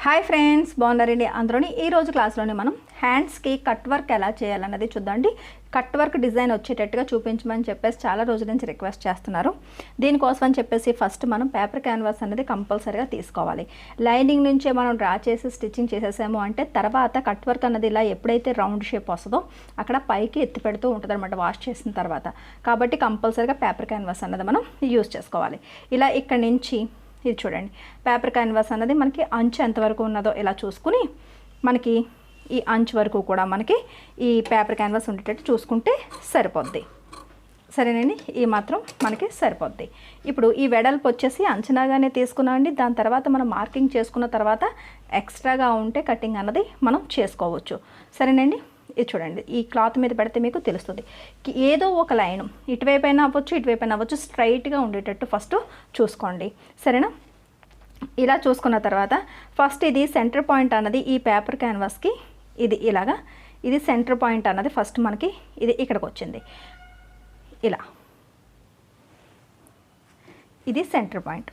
Hi friends, బాగున్నారండి అందరూని. ఈరోజు క్లాస్లోనే మనం హ్యాండ్స్కి కట్ వర్క్ ఎలా చేయాలన్నది చూద్దాండి. కట్ వర్క్ డిజైన్ వచ్చేటట్టుగా చూపించమని చెప్పేసి చాలా రోజుల నుంచి రిక్వెస్ట్ చేస్తున్నారు. దీనికోసం అని చెప్పేసి ఫస్ట్ మనం పేపర్ క్యాన్వాస్ అనేది కంపల్సరీగా తీసుకోవాలి. లైనింగ్ నుంచే మనం డ్రా చేసి స్టిచ్చింగ్ చేసేసాము అంటే తర్వాత కట్ వర్క్ అన్నది ఇలా ఎప్పుడైతే రౌండ్ షేప్ వస్తుందో అక్కడ పైకి ఎత్తి పెడుతూ ఉంటుంది అనమాట వాష్ చేసిన తర్వాత. కాబట్టి కంపల్సరీగా పేపర్ క్యాన్వాస్ అన్నది మనం యూజ్ చేసుకోవాలి. ఇలా ఇక్కడ నుంచి ఇది చూడండి, పేపర్ క్యాన్వాస్ అన్నది మనకి అంచు ఎంతవరకు ఉన్నదో ఇలా చూసుకుని మనకి ఈ అంచు వరకు కూడా మనకి ఈ పేపర్ క్యాన్వాస్ ఉండేటట్టు చూసుకుంటే సరిపోద్ది. సరేనండి, ఈ మాత్రం మనకి సరిపోద్ది. ఇప్పుడు ఈ వెడల్పు వచ్చేసి అంచనాగానే తీసుకున్నామండి. దాని తర్వాత మనం మార్కింగ్ చేసుకున్న తర్వాత ఎక్స్ట్రాగా ఉంటే కటింగ్ అన్నది మనం చేసుకోవచ్చు. సరేనండి, ఇది చూడండి, ఈ క్లాత్ మీద పెడితే మీకు తెలుస్తుంది. ఏదో ఒక లైన్ ఇటువైపు అయినా అవ్వచ్చు, ఇటువైపు అయినా అవ్వచ్చు, స్ట్రైట్గా ఉండేటట్టు ఫస్ట్ చూసుకోండి. సరేనా? ఇలా చూసుకున్న తర్వాత ఫస్ట్ ఇది సెంటర్ పాయింట్ అన్నది ఈ పేపర్ క్యాన్వాస్కి ఇది ఇలాగా, ఇది సెంటర్ పాయింట్ అన్నది ఫస్ట్ మనకి ఇది ఇక్కడికి వచ్చింది. ఇలా ఇది సెంటర్ పాయింట్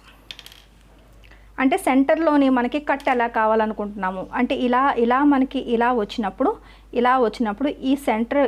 అంటే సెంటర్లోని మనకి కట్ ఎలా కావాలనుకుంటున్నాము అంటే ఇలా మనకి ఇలా వచ్చినప్పుడు ఈ సెంటర్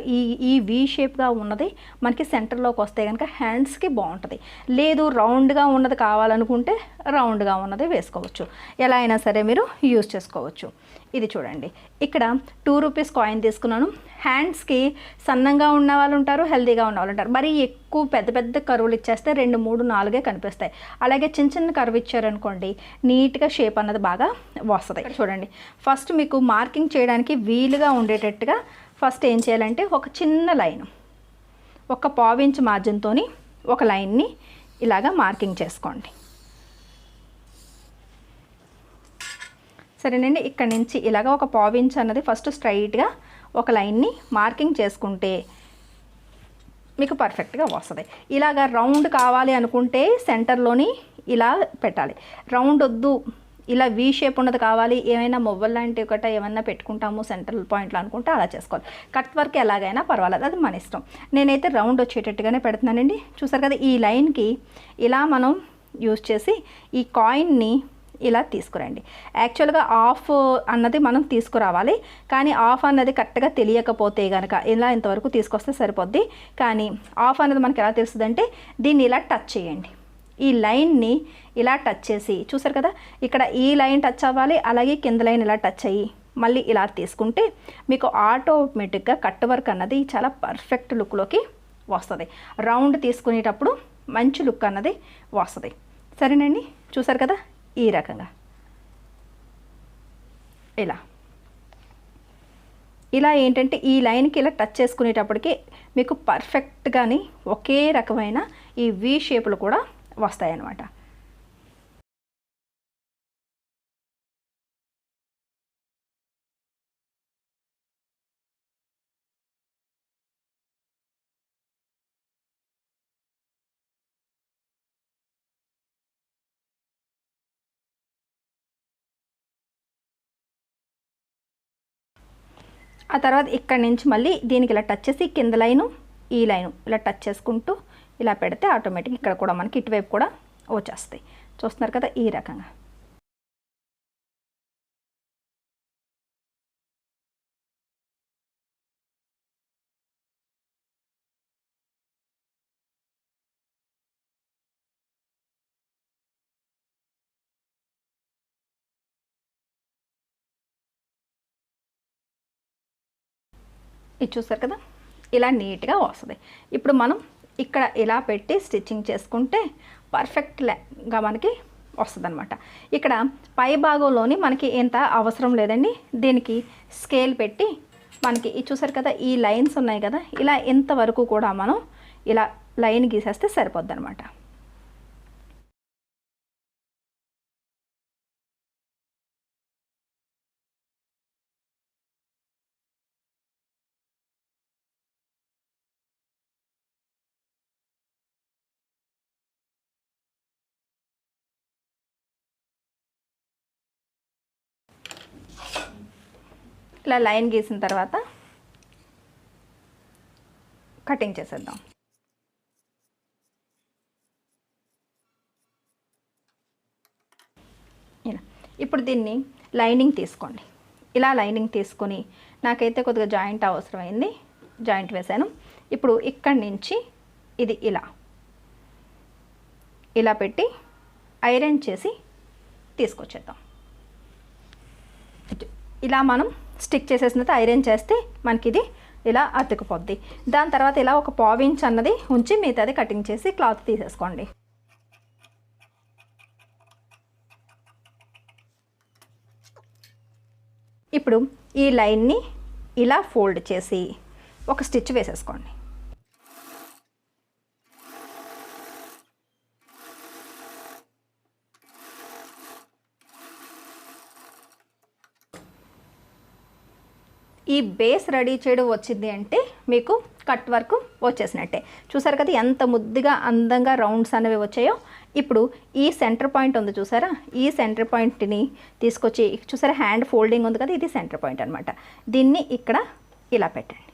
ఈ వి షేప్గా ఉన్నది మనకి సెంటర్లోకి వస్తే కనుక హ్యాండ్స్కి బాగుంటుంది. లేదు రౌండ్గా ఉన్నది కావాలనుకుంటే రౌండ్గా ఉన్నది వేసుకోవచ్చు. ఎలా అయినా సరే మీరు యూజ్ చేసుకోవచ్చు. ఇది చూడండి, ఇక్కడ 2 రూపీస్ కాయిన్ తీసుకున్నాను. హ్యాండ్స్కి సన్నంగా ఉన్న వాళ్ళు ఉంటారు, హెల్తీగా ఉన్న వాళ్ళు ఉంటారు. మరి ఎక్కువ పెద్ద పెద్ద కరువులు ఇచ్చేస్తే 2, 3, 4 కనిపిస్తాయి. అలాగే చిన్న చిన్న కరువు ఇచ్చారనుకోండి నీట్గా షేప్ అన్నది బాగా వస్తుంది. చూడండి, ఫస్ట్ మీకు మార్కింగ్ చేయడానికి వీలుగా ఉండేటట్టుగా ఫస్ట్ ఏం చేయాలంటే ఒక చిన్న లైన్, ఒక 1/4 ఇంచ్ మార్జిన్తో ఒక లైన్ని ఇలాగా మార్కింగ్ చేసుకోండి. సరేనండి, ఇక్కడ నుంచి ఇలాగ ఒక 1/4 ఇంచ్ అన్నది ఫస్ట్ స్ట్రైట్గా ఒక లైన్ని మార్కింగ్ చేసుకుంటే మీకు పర్ఫెక్ట్గా వస్తుంది. ఇలాగ రౌండ్ కావాలి అనుకుంటే సెంటర్లోని ఇలా పెట్టాలి. రౌండ్ వద్దు, ఇలా వీ షేప్ ఉన్నది కావాలి, ఏమైనా మొబైల్ లాంటి ఒకట ఏమైనా పెట్టుకుంటాము సెంటర్ పాయింట్లో అనుకుంటే అలా చేసుకోవాలి. కట్ వర్క్ ఎలాగైనా పర్వాలేదు, అది మన ఇష్టం. నేనైతే రౌండ్ వచ్చేటట్టుగానే పెడుతున్నానండి. చూసారు కదా, ఈ లైన్కి ఇలా మనం యూజ్ చేసి ఈ కాయిన్ని ఇలా తీసుకురండి. యాక్చువల్గా ఆఫ్ అన్నది మనం తీసుకురావాలి, కానీ ఆఫ్ అన్నది కరెక్ట్గా తెలియకపోతే కనుక ఇలా ఇంతవరకు తీసుకొస్తే సరిపోద్ది. కానీ ఆఫ్ అన్నది మనకి ఎలా తెలుస్తుంది అంటే దీన్ని ఇలా టచ్ చేయండి. ఈ లైన్ని ఇలా టచ్ చేసి చూసారు కదా, ఇక్కడ ఈ లైన్ టచ్ అవ్వాలి, అలాగే కింద లైన్ ఇలా టచ్ అయ్యి మళ్ళీ ఇలా తీసుకుంటే మీకు ఆటోమేటిక్గా కట్ వర్క్ అన్నది చాలా పర్ఫెక్ట్ లుక్లోకి వస్తుంది. రౌండ్ తీసుకునేటప్పుడు మంచి లుక్ అన్నది వస్తుంది. సరేనండి, చూసారు కదా, ఈ రకంగా ఇలా ఏంటంటే ఈ లైన్కి ఇలా టచ్ చేసుకునేటప్పటికి మీకు పర్ఫెక్ట్గాని ఒకే రకమైన ఈ వి షేపులు కూడా వస్తాయన్నమాట. ఆ తర్వాత ఇక్కడ నుంచి మళ్ళీ దీనికి ఇలా టచ్ చేసి కింద లైను ఈ లైను ఇలా టచ్ చేసుకుంటూ ఇలా పెడితే ఆటోమేటిక్ ఇక్కడ కూడా మనకి ఇటువైపు కూడా వచ్చేస్తాయి. చూస్తున్నారు కదా, ఈ రకంగా. ఇది చూసారు కదా, ఇలా నీట్గా వస్తుంది. ఇప్పుడు మనం ఇక్కడ ఇలా పెట్టి స్టిచ్చింగ్ చేసుకుంటే పర్ఫెక్ట్గా మనకి వస్తుంది అనమాట. ఇక్కడ పై భాగంలోని మనకి ఎంత అవసరం లేదండి. దీనికి స్కేల్ పెట్టి మనకి ఇది చూసారు కదా, ఈ లైన్స్ ఉన్నాయి కదా, ఇలా ఎంతవరకు కూడా మనం ఇలా లైన్ గీసేస్తే సరిపోద్ది అనమాట. ఇలా లైన్ గీసిన తర్వాత కటింగ్ చేసేద్దాం. ఇలా ఇప్పుడు దీన్ని లైనింగ్ తీసుకోండి. ఇలా లైనింగ్ తీసుకొని నాకైతే కొద్దిగా జాయింట్ అవసరమైంది, జాయింట్ వేసాను. ఇప్పుడు ఇక్కడి నుంచి ఇది ఇలా పెట్టి ఐరన్ చేసి తీసుకొచ్చేద్దాం. ఇలా మనం స్టిక్ చేసేసిన తర్వాత ఐరన్ చేస్తే మనకి ఇది ఇలా అతుకుపోద్ది. దాని తర్వాత ఇలా ఒక పావు ఇంచ్ అన్నది ఉంచి మిగతాది కటింగ్ చేసి క్లాత్ తీసేసుకోండి. ఇప్పుడు ఈ లైన్ని ఇలా ఫోల్డ్ చేసి ఒక స్టిచ్ వేసేసుకోండి. ఈ బేస్ రెడీ చేయడం వచ్చింది అంటే మీకు కట్ వర్క్ వచ్చేసినట్టే. చూసారు కదా ఎంత ముద్దుగా అందంగా రౌండ్స్ అనేవి వచ్చాయో. ఇప్పుడు ఈ సెంటర్ పాయింట్ ఉంది చూసారా, ఈ సెంటర్ పాయింట్ని తీసుకొచ్చి చూసారా హ్యాండ్ ఫోల్డింగ్ ఉంది కదా, ఇది సెంటర్ పాయింట్ అనమాట. దీన్ని ఇక్కడ ఇలా పెట్టండి,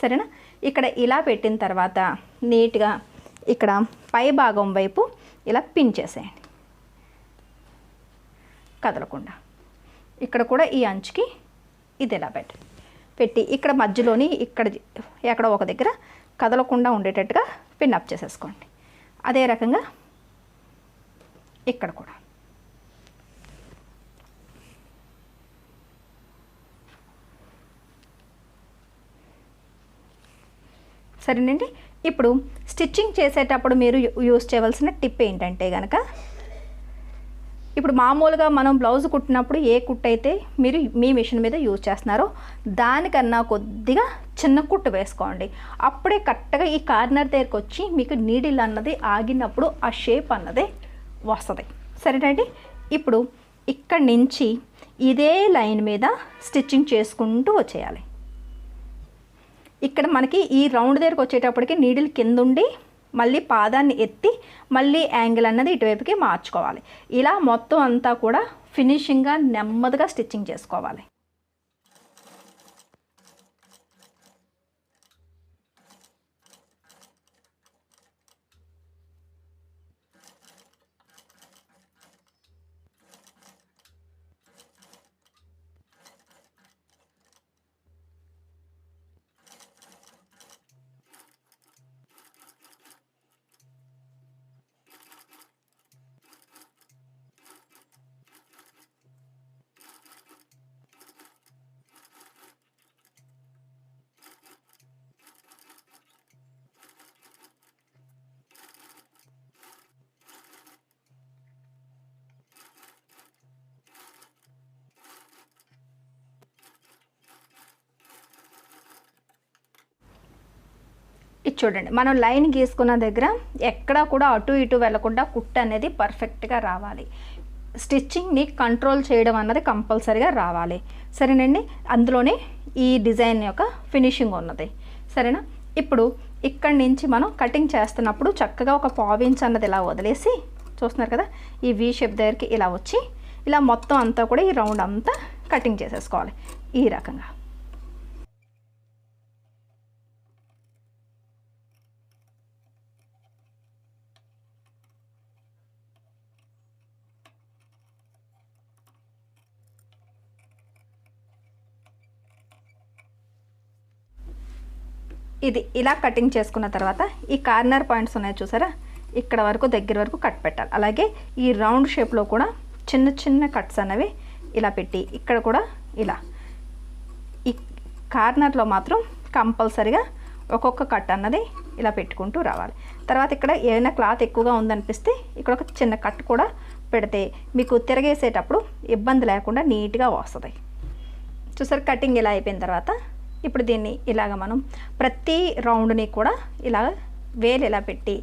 సరేనా. ఇక్కడ ఇలా పెట్టిన తర్వాత నీట్గా ఇక్కడ పై భాగం వైపు ఇలా పిన్ చేసేయండి కదలకుండా. ఇక్కడ కూడా ఈ అంచుకి ఇది ఇలా పెట్టి ఇక్కడ మధ్యలోని ఎక్కడ ఒక దగ్గర కదలకుండా ఉండేటట్టుగా పిన్ అప్ చేసేసుకోండి. అదే రకంగా ఇక్కడ కూడా సరేనండి. ఇప్పుడు స్టిచ్చింగ్ చేసేటప్పుడు మీరు యూజ్ చేయవలసిన టిప్ ఏంటంటే కనుక, ఇప్పుడు మామూలుగా మనం బ్లౌజ్ కుట్టినప్పుడు ఏ కుట్టు అయితే మీరు మీ మిషన్ మీద యూజ్ చేస్తున్నారో దానికన్నా కొద్దిగా చిన్న కుట్టు వేసుకోండి. అప్పుడే కరెక్ట్గా ఈ కార్నర్ దగ్గరికి వచ్చి మీకు నీడిల్ అన్నది ఆగినప్పుడు ఆ షేప్ అన్నది వస్తుంది, సరేనండి. ఇప్పుడు ఇక్కడి నుంచి ఇదే లైన్ మీద స్టిచ్చింగ్ చేసుకుంటూ వచ్చేయాలి. ఇక్కడ మనకి ఈ రౌండ్ దగ్గరికి వచ్చేటప్పటికి నీడిల్ కింద ఉండి మళ్ళీ పాదాన్ని ఎత్తి మళ్ళీ యాంగిల్ అన్నది ఇటువైపుకి మార్చుకోవాలి. ఇలా మొత్తం అంతా కూడా ఫినిషింగ్గా నెమ్మదిగా స్టిచ్చింగ్ చేసుకోవాలి. ఇది చూడండి, మనం లైన్ గీసుకున్న దగ్గర ఎక్కడా కూడా అటు ఇటు వెళ్లకుండా కుట్టు అనేది పర్ఫెక్ట్గా రావాలి. స్టిచ్చింగ్ని కంట్రోల్ చేయడం అన్నది కంపల్సరీగా రావాలి, సరేనండి. అందులోనే ఈ డిజైన్ యొక్క ఫినిషింగ్ ఉన్నది, సరేనా. ఇప్పుడు ఇక్కడి నుంచి మనం కటింగ్ చేస్తున్నప్పుడు చక్కగా ఒక పావు ఇంచ్ అన్నది ఇలా వదిలేసి చూస్తున్నారు కదా, ఈ వీ షేప్ దగ్గరికి ఇలా వచ్చి ఇలా మొత్తం అంతా కూడా ఈ రౌండ్ అంతా కటింగ్ చేసేసుకోవాలి ఈ రకంగా. ఇది ఇలా కటింగ్ చేసుకున్న తర్వాత ఈ కార్నర్ పాయింట్స్ ఉన్నాయి చూసారా, ఇక్కడ వరకు దగ్గర వరకు కట్ పెట్టాలి. అలాగే ఈ రౌండ్ షేప్లో కూడా చిన్న చిన్న కట్స్ అనేవి ఇలా పెట్టి ఇక్కడ కూడా ఇలా ఈ కార్నర్లో మాత్రం కంపల్సరీగా ఒక్కొక్క కట్ అన్నది ఇలా పెట్టుకుంటూ రావాలి. తర్వాత ఇక్కడ ఏమైనా క్లాత్ ఎక్కువగా ఉందనిపిస్తే ఇక్కడ ఒక చిన్న కట్ కూడా పెడితే మీకు తిరగేసేటప్పుడు ఇబ్బంది లేకుండా నీట్గా వస్తుంది. చూసారు కటింగ్ ఇలా అయిపోయిన తర్వాత ఇప్పుడు దీన్ని ఇలాగ మనం ప్రతి రౌండ్ని కూడా ఇలా వేలు ఇలా పెట్టి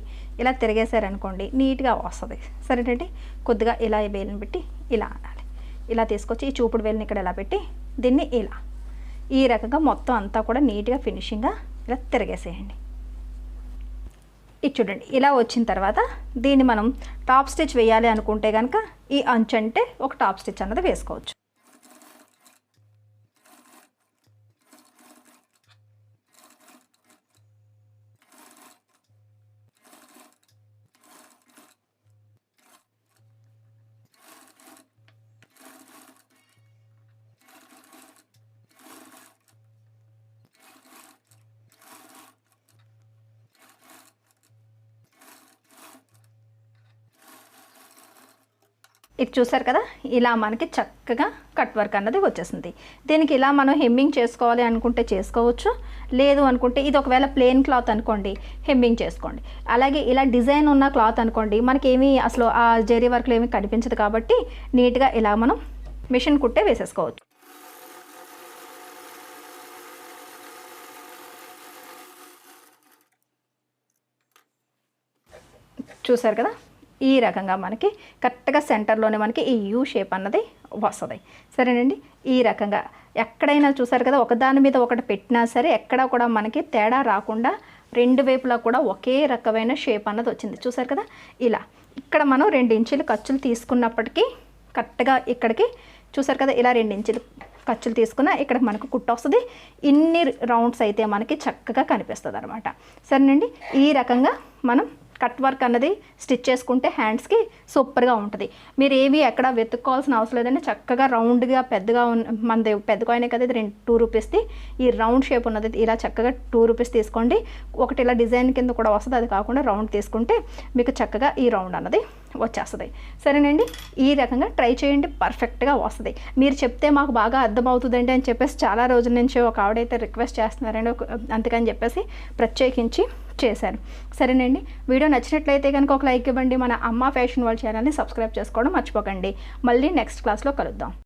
ఇలా తిరిగేసారనుకోండి నీట్గా వస్తుంది, సరేనండి. కొద్దిగా ఇలా వేలుని పెట్టి ఇలా అనాలి. ఇలా తీసుకొచ్చి ఈ చూపుడు వేలుని ఇక్కడ ఇలా పెట్టి దీన్ని ఇలా ఈ రకంగా మొత్తం అంతా కూడా నీట్గా ఫినిషింగ్గా ఇలా తిరిగేసేయండి. ఇది చూడండి, ఇలా వచ్చిన తర్వాత దీన్ని మనం టాప్ స్టిచ్ వేయాలి అనుకుంటే కనుక ఈ అంచు అంటే ఒక టాప్ స్టిచ్ అన్నది వేసుకోవచ్చు. ఇది చూసారు కదా, ఇలా మనకి చక్కగా కట్ వర్క్ అన్నది వచ్చేసింది. దీనికి ఇలా మనం హెమ్మింగ్ చేసుకోవాలి అనుకుంటే చేసుకోవచ్చు, లేదు అనుకుంటే ఇది ఒకవేళ ప్లెయిన్ క్లాత్ అనుకోండి హెమ్మింగ్ చేసుకోండి. అలాగే ఇలా డిజైన్ ఉన్న క్లాత్ అనుకోండి మనకేమీ అసలు ఆ జరీ వర్క్లో ఏమీ కనిపించదు కాబట్టి నీట్గా ఇలా మనం మిషన్ కుట్టే వేసేసుకోవచ్చు. చూసారు కదా, ఈ రకంగా మనకి కరెక్ట్గా సెంటర్లోనే మనకి ఈ యూ షేప్ అన్నది వస్తుంది. సరేనండి, ఈ రకంగా ఎక్కడైనా చూసారు కదా, ఒకదాని మీద ఒకటి పెట్టినా సరే ఎక్కడా కూడా మనకి తేడా రాకుండా రెండు వైపులా కూడా ఒకే రకమైన షేప్ అన్నది వచ్చింది. చూసారు కదా, ఇలా ఇక్కడ మనం 2 ఇంచులు ఖర్చులు తీసుకున్నప్పటికీ కరెక్ట్గా ఇక్కడికి చూసారు కదా, ఇలా 2 ఇంచులు ఖర్చులు తీసుకున్న ఇక్కడ మనకు కుట్టు వస్తుంది. ఇన్ని రౌండ్స్ అయితే మనకి చక్కగా కనిపిస్తుంది అనమాట. సరేనండి, ఈ రకంగా మనం కట్ వర్క్ అన్నది స్టిచ్ చేసుకుంటే హ్యాండ్స్కి సూపర్గా ఉంటుంది. మీరు ఏవి ఎక్కడ వెతుక్కోవాల్సిన అవసరం లేదండి. చక్కగా రౌండ్గా పెద్దగా మనది పెద్ద కాయినే కదా ఇది 2 రూపీస్ది. ఈ రౌండ్ షేప్ ఉన్నది ఇలా చక్కగా 2 రూపీస్ తీసుకోండి. ఒకటి ఇలా డిజైన్ కింద కూడా వస్తుంది, అది కాకుండా రౌండ్ తీసుకుంటే మీకు చక్కగా ఈ రౌండ్ అన్నది వచ్చేస్తుంది. సరేనండి, ఈ రకంగా ట్రై చేయండి, పర్ఫెక్ట్గా వస్తుంది. మీరు చెప్తే మాకు బాగా అర్థమవుతుందండి అని చెప్పేసి చాలా రోజుల నుంచి ఒక ఆవిడైతే రిక్వెస్ట్ చేస్తున్నారండి, అందుకని చెప్పేసి ప్రత్యేకించి చేశాను. సరేనండి, వీడియో నచ్చినట్లయితే కనుక ఒక లైక్ ఇవ్వండి. మన అమ్మ ఫ్యాషన్ వరల్డ్ ఛానల్ని సబ్స్క్రైబ్ చేసుకోవడం మర్చిపోకండి. మళ్ళీ నెక్స్ట్ క్లాస్లో కలుద్దాం.